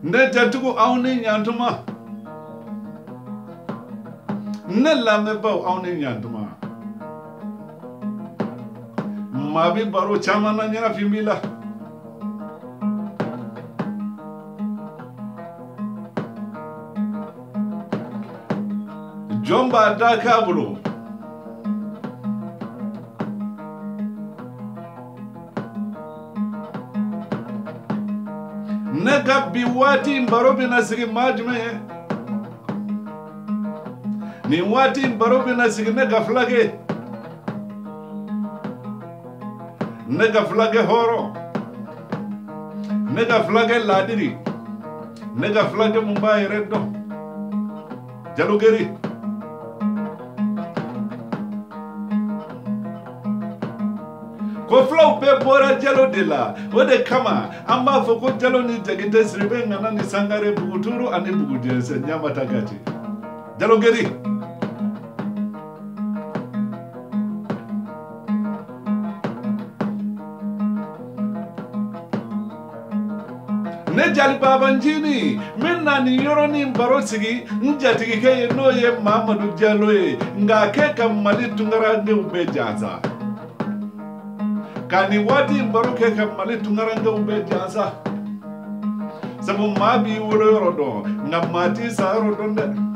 ne jatugu awni nyantuma ne lame baw awni nyantuma mabi baro chamana nyana fimbila jomba dakabulu nega biwati mbarobi nasigi majme ni wati mbarobi nasigi nega flage horo nega flage ladiri nega flage mumbai reddo jalugeri ko flow pe bora jalo de la wode kama amba foko jalo ni jagite sribe ngana ni sangare buguturu ani bugudense nyama tagati jalo geri ne jali babanjini minna ni yoro ni mbaro sigi njatigi ke no ye Mamadou Diallo ye nga ke kamali tungara ne ube jaza kani wati mbaro ke kamali tungara ne ube jaza sabu mabi woro rodo nga mati sa rodo nde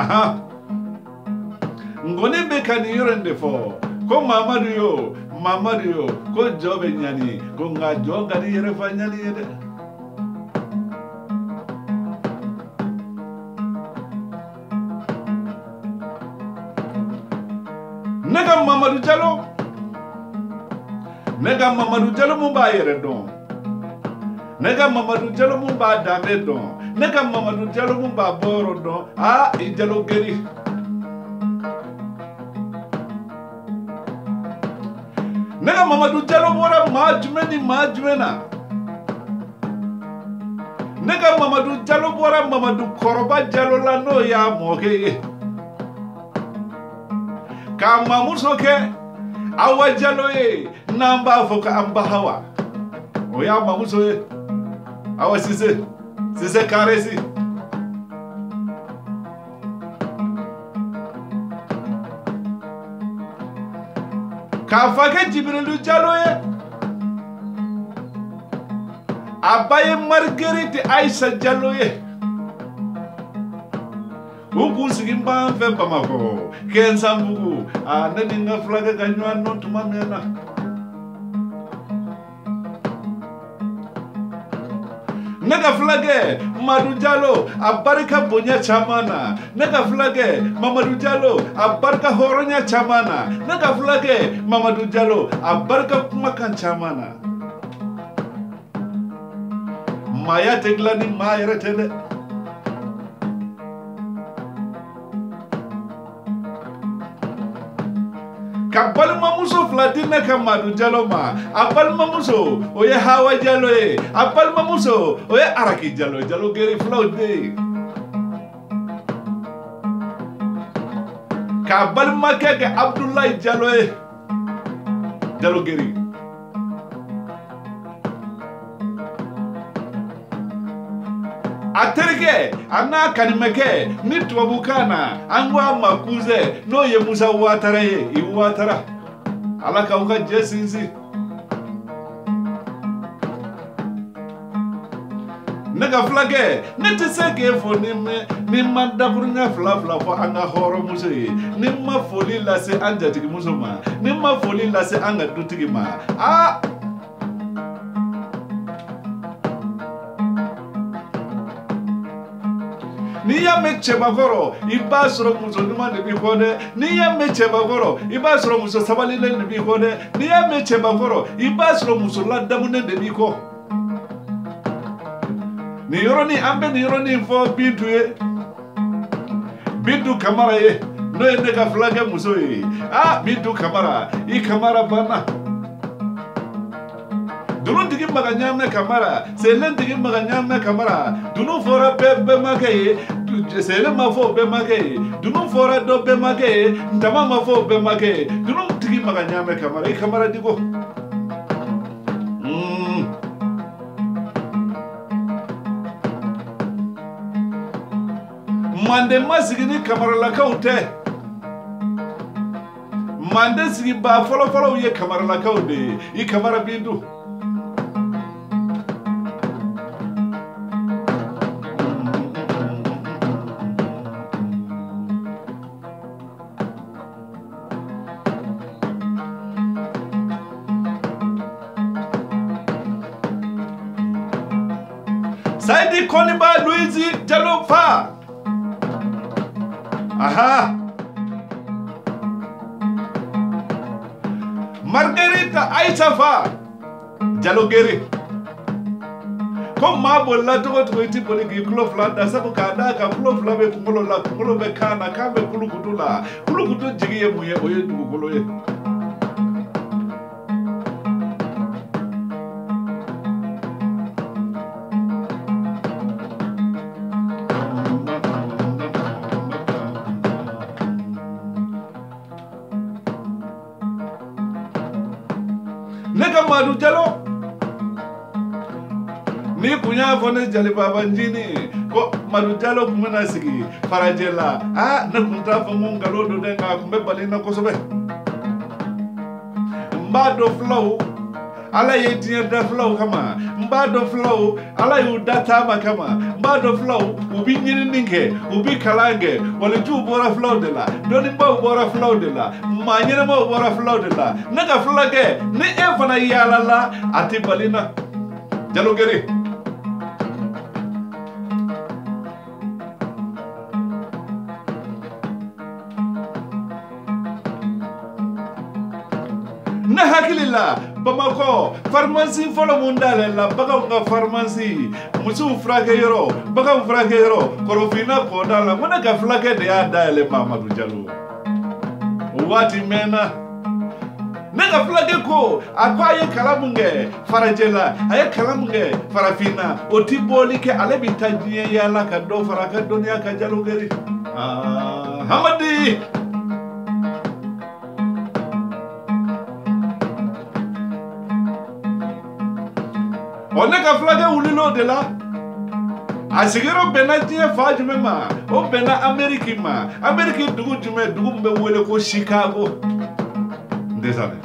aha ngone be kan yorende fo ko Mamadou yo ko jobe nyani ko nga jonga di yere fa nyani yede nega Mamadou Diallo mu ba yere don nega Mamadou Diallo mu ba dame don nega Mamadou Diallo mu ba boro don i Diallo geri nega Mamadou Diallo bora majumena nega Mamadou Diallo bora Mamadou Koroba Diallo la no ya moke ka mamuso ke awa Diallo ye namba foka amba hawa o ya mamuso ye awa sise karesi ka fake Jibrilu Diallo ye abaye Marguerite Aïssa Diallo ye uku sigimba fe Bamako kensambugu nani nga flaga ganywa no tumamena nega flage Mamadou Diallo abarka bonya chamana nega flage Mamadou Diallo abarka horonya chamana nega flage Mamadou Diallo abarka kumakan chamana maya teglani maya retele kabal mamuso fladina Mamadou Diallo ma abal mamuso oye Hawa Diallo ye abal mamuso oye Araki Diallo geri flaude kabal makeke Abdoulaye Diallo ye Diallo geri aterike ana kanimeke ni tuwabukana angwa makuze no ye Musa Watara ye iwatara alaka uka jesinzi nega flage netiseke fo nimma daburnya fla fo anga horo muso ye nimma foli lase anja tigi muso ma nimma foli lase anga dutigi ma ni y'a mɛn cɛbakɔrɔ i b'a sɔrɔ muso ɲuman de b'i kɔ dɛ n'i y'a mɛn cɛbakɔrɔ i b'a sɔrɔ muso sabalilen de b'i kɔ dɛ n'i y'a mɛn cɛbakɔrɔ i b'a sɔrɔ muso ladamunen de b'i kɔ nin yɔrɔnin an bɛ nin yɔrɔnin fɔ Bintu ye Bintu Kamara ye n'o ye ne ka fulakɛ muso ye Bintu Kamara i Kamara banna Dunutigi maga ɲaamɛ Kamara Selentigi maga ɲaamɛ Kamara dunu fɔra bɛɛ makɛ ye Sele ma fɔ bɛɛ makɛ ye dunu fɔra dɔ bɛɛ makɛ ye Ntama ma fɔ bɛɛ makɛ ye Dunutigi maga ɲaamɛ Kamara i Kamara digo Mande ma sigi ni Kamaralakaw tɛ Mande sigi ba fɔlɔfɔlɔw ye Kamaralakaw de ye i Kamara Bintu Saidi Koniba Louise Jallo fa Margarita Aïcha fa Jallo Gere Comme ma bolla togo iti boli gi kulo fla da sabu ka da ka kulo fla be kulo la kulo be kana ka be kulo kutula kulo kutu jigi ye muye oye dugu kulo ye Neka Madu Jallo ni kunya fone jali baba njini ko Madu Jallo kumena sigi farajela na kunta fo ngalo do de nga kumbe balina kosobe mbado flow ala yetiya da flow kama mbado flow ala yu data ma kama mbado flow ubi nyini ninge ubi kalange wala ju bora flow de la doni ba bora flow de la ma nyina ma bora flow de la naga flage ni e fana yala la ati balina Jallo Gere na hakilila Bamako pharmacie folo mundale la bagaw nga pharmacie musu frake yoro bagaw frake yoro korofina ko dala mona ga flake de adale Mamadou Jallo wati mena nega flake ko akwaye kalamunge farajela aye kalamunge farafina otiboli ke alebi tajiye yala ka do faraka donia ka Jallo Gere Hamadi On est qu'à flaguer ou l'îlot de là. A seguir au Benatien Fajmema, au Bena Américain, Américain Dougou Weleko Chicago. Des années.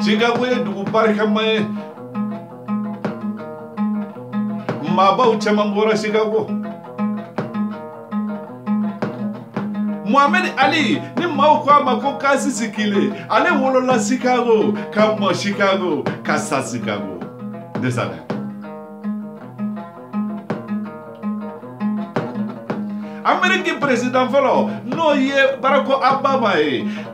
Chicago est Dougou Parkamae Maba ou Chamangora Chicago. Mohamed Ali ni maukwa makoka sisikile ale wolola Chicago kama Chicago kasa Chicago desane American president folo no ye Barack Obama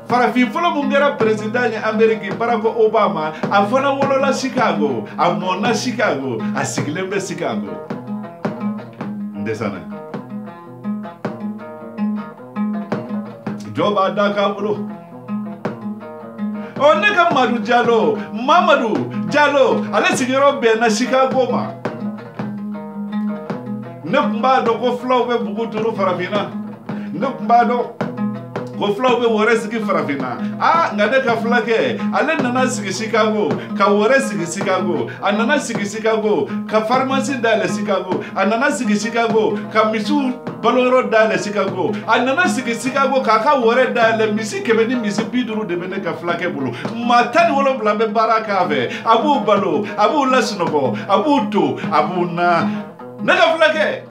farafi folo mungera president ya American Barack Obama afana wolola Chicago amona Chicago asikilembe Chicago desane Joba daka bro Oneka Madu Jallo Mamadou Jallo ale sigiro be na Chicago ma Nekmba do ko flow be bugu turu farafina Nekmba do ko flow be wore sigi farafina ngade ka flake ale nana sigi Chicago ka wore sigi Chicago anana sigi Chicago ka pharmacie dale Chicago anana sigi Chicago ka misu baloro dale Chicago anana sigi Chicago ka wore dale misi kebeni misi biduru de bene ka flake bulu matani wolo blambe baraka ave abu balo abu lasnogo abu to abu na naga flake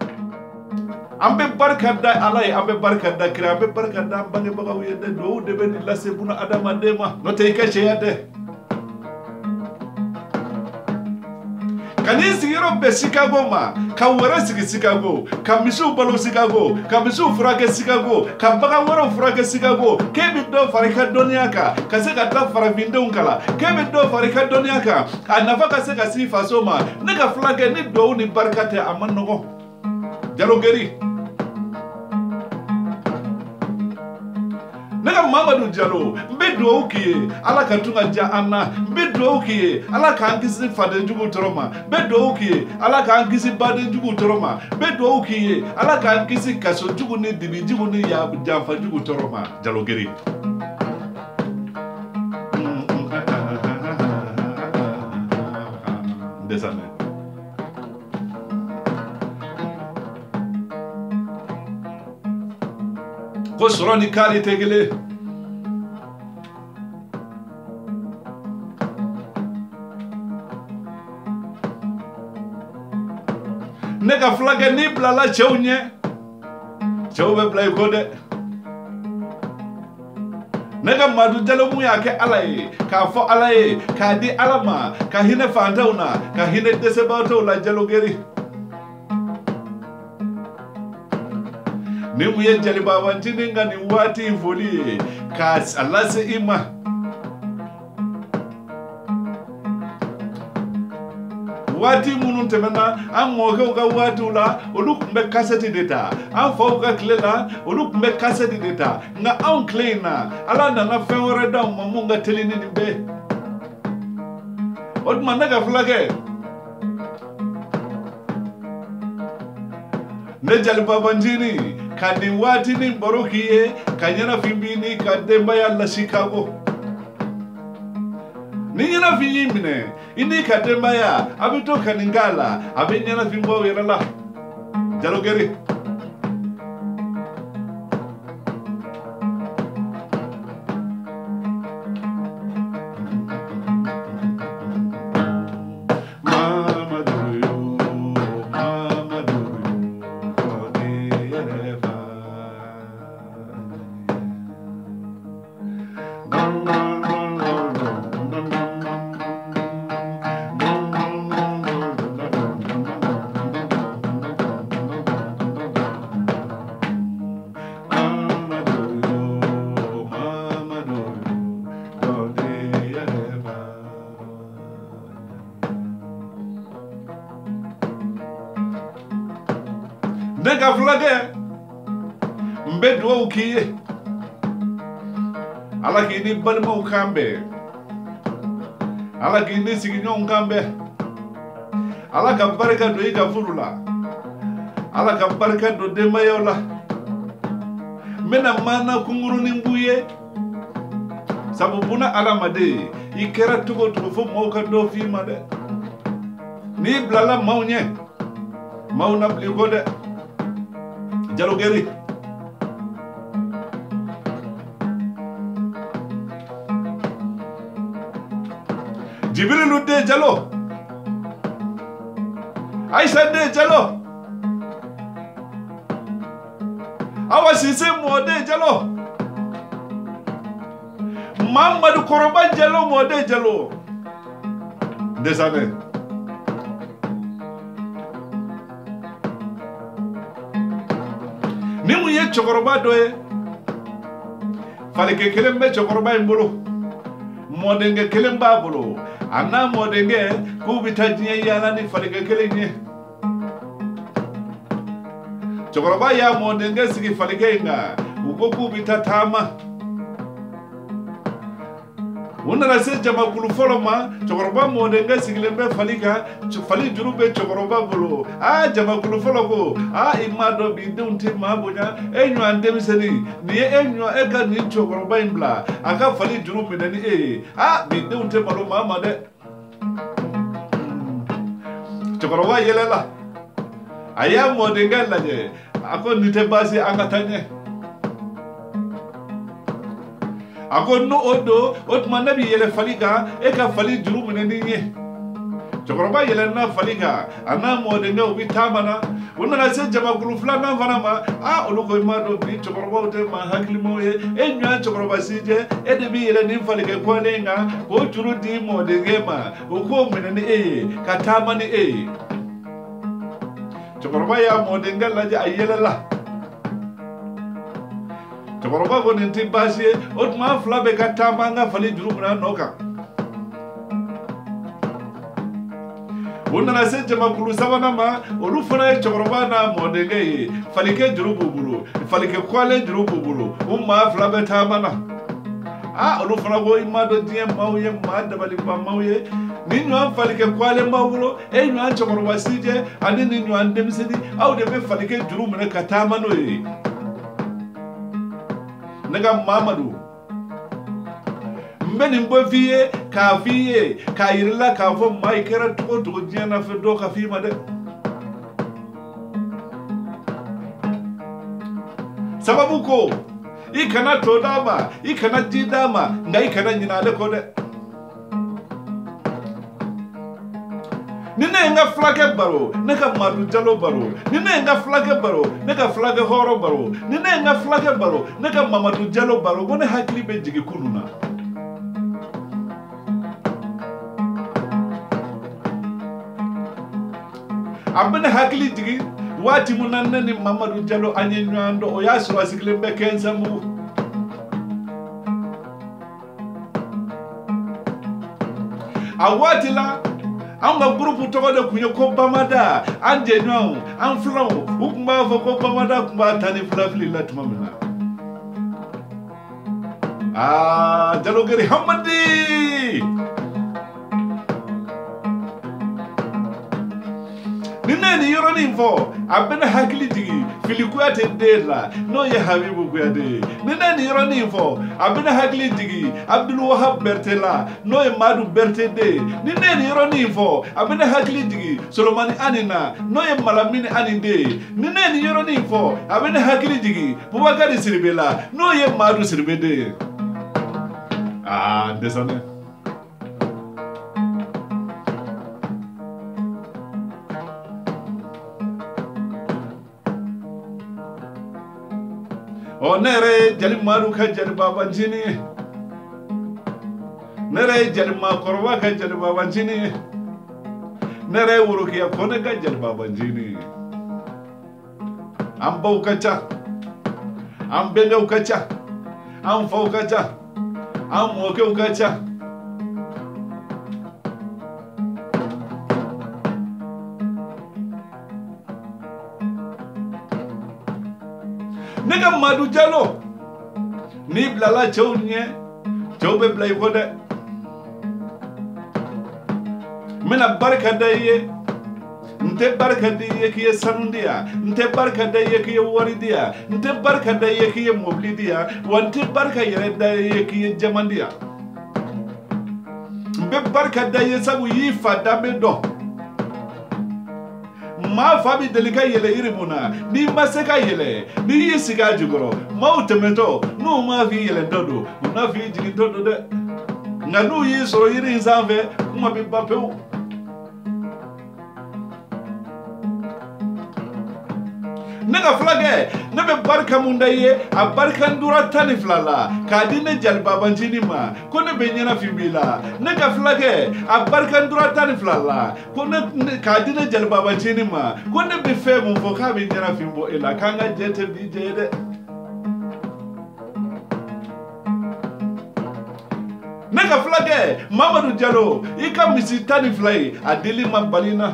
ambe barkada alay ambe barkada kira ambe barkada bange bagaw yede do de ben la sebuna adama dema no tay ka cheyade Kani sigiro be Chicago ma, ka wara sigi Chicago, ka misu balo Chicago, ka misu furake Chicago, ka baga wara furake Chicago, kebe do farika doniaka, ka se ka ta farabinde unkala, kebe do farika doniaka, anafa ka se ka si fasoma, ne ka flage ni do ni barkate amanogo. Jalogeri. Nega Mamadou Diallo, mbe do ukiye, ala katunga ja ana, mbe do ukiye, ala kankisi fade jugu toroma, mbe do ukiye, ala kankisi bade jugu toroma, mbe do ukiye, ala kankisi kaso jugu ni dibi jugu ni ya jamfa jugu toroma, Jalogeri. Desane. Ko soroni kari tegele. Nega flage ni blala cheunye. Cheuwe blai kode. Nega Mamadou Diallo mu yake alaye, ka fo alaye, ka di alama, ka hine fantauna, ka hine desebato la Jalogeri. Ni muye jaliba wantini nga ni wati foli ka alase ima. Wati munu temena an moke uka wati ula olu kumbe kaseti deta an fa uka kile la olu kumbe kaseti deta nga an kile na ala nana fen wore da mamu nga telini ni be oduma nega flage ne jaliba wantini kadi wati ni borokiye kanyana fimbini kademba ya la Chicago ni nyana fimbine ini kademba ya abito kaningala abinyana fimbo yerala Jalogeri. Nega flage mbe do ukiye ala kini balma ukambe ala kini siginyo ukambe ala ka baraka do iga furula ala ka baraka do demayola mena mana kunguru nimbuye sabubuna ala made ikera tugo fo moka do fi made ni blala mawnye mawna bligode Jalogeri. Jibrilu de Diallo. Aisha de Diallo. Awa Sise mo de Diallo. Mamadou Koroba Diallo mo de Diallo. Désolé. Ni mu ye chokoroba doye fale ke kelembe chokoroba imbolo modenge kelemba bolo ana modenge ku bitajnye yana ni fale ke kelenye chokoroba ya modenge sigi fale ke nga uko ku bitatama Wundara se jama kulu folo ma chokoroba modenge sigilembe falika fali jurube chokoroba bolo jama kulu folo ko imado bidunti mabunya enyo andemiseni ni enyo ega ni chokoroba imbla aka fali jurube nani bidunti malo mama de chokoroba yelela aya modenge laje ako nite basi angatanye Ako no odo otmanabi yele faliga eka fali juru munenye cɛkɔrɔba yɛlɛnna fali kan a n'a mɔdenkɛ u bɛ taama na u nana se jamakulu filanan fana ma olu ko i m'a dɔn bi cɛkɔrɔbaw tɛ maa hakilimaw ye e ɲɔgɔn cɛkɔrɔba si jɛ e de bɛ yɛlɛ nin falikɛ kɔlen kan k'o juru di mɔdenkɛ ma o k'o minɛ ni e ye ka taama ni e ye cɛkɔrɔba y'a mɔdenkɛ lajɛ a yɛlɛla cɛkɔrɔba ko nin tɛ baasi ye o tuma an fila bɛ ka taama an ka fali juru minɛ a nɔ kan u nana se jamakulu sabanan ma olu fana ye cɛkɔrɔba n'a mɔdenkɛ ye falikɛ juru b'u bolo falikɛ kɔlen juru b'u bolo u maa fila bɛ taama na olu fana ko i m'a dɔn diɲɛ maaw ye maa dabaliban maaw ye nin ɲɔgɔn falikɛ kɔlen b'aw bolo e ɲɔgɔn cɛkɔrɔba si jɛ ani nin ɲɔgɔn denmisɛnnin aw de bɛ falikɛ juru minɛ ka taama n'o ye ne ka Mamadu n bɛ nin bɔ f'i ye k'a f'i ye k'a yirila k'a fɔ maa i kɛra cogo o cogo diɲɛ na fɛ dɔ ka f'i ma dɛ sababu ko i kana to d'a ma i kana ji d'a ma nka i kana ɲinɛ ale kɔ dɛ ni ne ye n ka fulakɛ baro ne ka Madu Jalo baro ni ne ye n ka fulakɛ baro ne ka fulakɛ hɔrɔn baro ni ne ye n ka fulakɛ baro ne ka Mamadu Jalo baro ko ne hakili bɛ jigin kunun na a bɛ ne hakili jigin waati mun na ne ni Mamadu Jalo an ye ɲɔgɔn dɔn o y'a sɔrɔ a sigilen bɛ Kɛnsamugu a waati la an ka groupe tɔgɔ de tun ye ko Bamada an jɛɲɔgɔnw an filanw u tun b'a fɔ ko Bamada tun b'a ta ni filafili la tuma min na Jalogeri Hamadi ni ne ye nin yɔrɔnin fɔ a bɛ ne hakili jigin Fili Kuyate den la n'o ye Habibu Kuyate ye ni ne ye nin yɔrɔnin fɔ a bɛ ne hakili jigin Abdulwahab Berete la n'o ye Madu Berete den ni ne ye nin yɔrɔnin fɔ a bɛ ne hakili jigin Solomani Ani na n'o ye Malamini Ani den ni ne ye nin yɔrɔnin fɔ a bɛ ne hakili jigin Bubakari Siribe la n'o ye Madu Siribe den désolé. Nere jali maru ka jali baba jini nere jali makorwa ka jali baba jini nere wurukiya kone ka jali baba jini an bau kaca an bengau kaca an fau kaca an mokeu kaca nega Madu Jalo ni blala cɛw ɲɛ cɛw bɛ bila I kɔ dɛ n bɛna barika da I ye n tɛ barika da I ye k'i ye sanu di yan n tɛ barika da I ye k'i ye wari di yan n tɛ barika da I ye k'i ye mobili di yan wa n tɛ barika yɛrɛ da I ye k'i ye jaman di yan n bɛ barika da I ye sabu y'i fa danbe dɔn maa fa bi deli ka yɛlɛ yiri mun na n'i ma se ka yɛlɛ n'i y'i sigi a jukɔrɔ maaw tɛmɛtɔ n'u m'a f'i yɛlɛntɔ don u n'a f'i jigintɔ don dɛ nka n'u y'i sɔrɔ yiri in sanfɛ kuma bɛ ban pewu ne ka fulakɛ ne bɛ barika mun da I ye a barika ndura 12 la k'a di ne jali babancinin ma ko ne bɛ ɲɛnafin b'i la ne ka fulakɛ a barika ndura 12 la ko k'a di ne jali babancinin ma ko ne bɛ fɛn mun fɔ k'a bɛ ɲɛnafin bɔ e la k'an ka jɛ tɛ bi jɛ ye dɛ ne ka fulakɛ Mamadu Jalo I ka misi 12 ye a dili ma bali na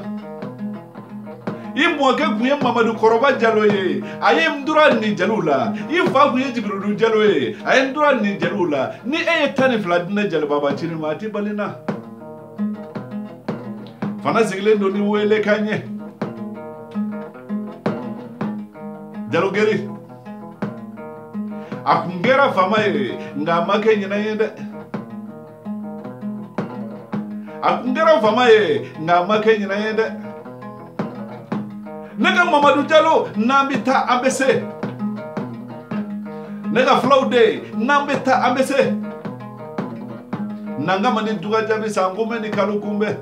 I mɔkɛ kun ye Mamadu Kɔrɔba Jalo ye a ye ndura ni jaliw la I fa kun ye Jibrilu Jalo ye a ye ndura ni jaliw la ni e ye 12 di ne jali babancinin ma a ti bali na fana sigilen don ni wele ka ɲɛ Jalogeri a kun kɛra faama ye nka a ma kɛ ɲinɛ ye dɛ a kun kɛra faama ye nka a ma kɛ ɲinɛ ye dɛ ne ka Mamadu Jalo n'an bɛ taa an bɛ se ne ka fulaw de n'an bɛ taa an bɛ se n'an ka mani duga jaabi san ko mɛ ni kalo kunbɛn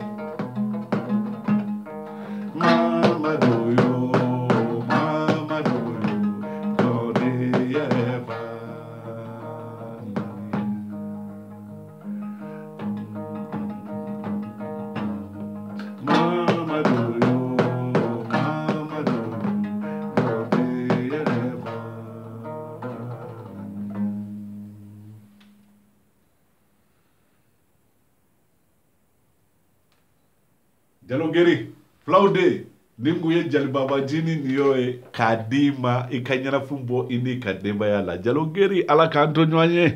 Jalogeri, Flaude, Ninguye Jalibaba Jini Nioe, Kadima, Ikanyana Fumbo, Indi Kademba Yala. Jalogeri, ala kanto nyoanye.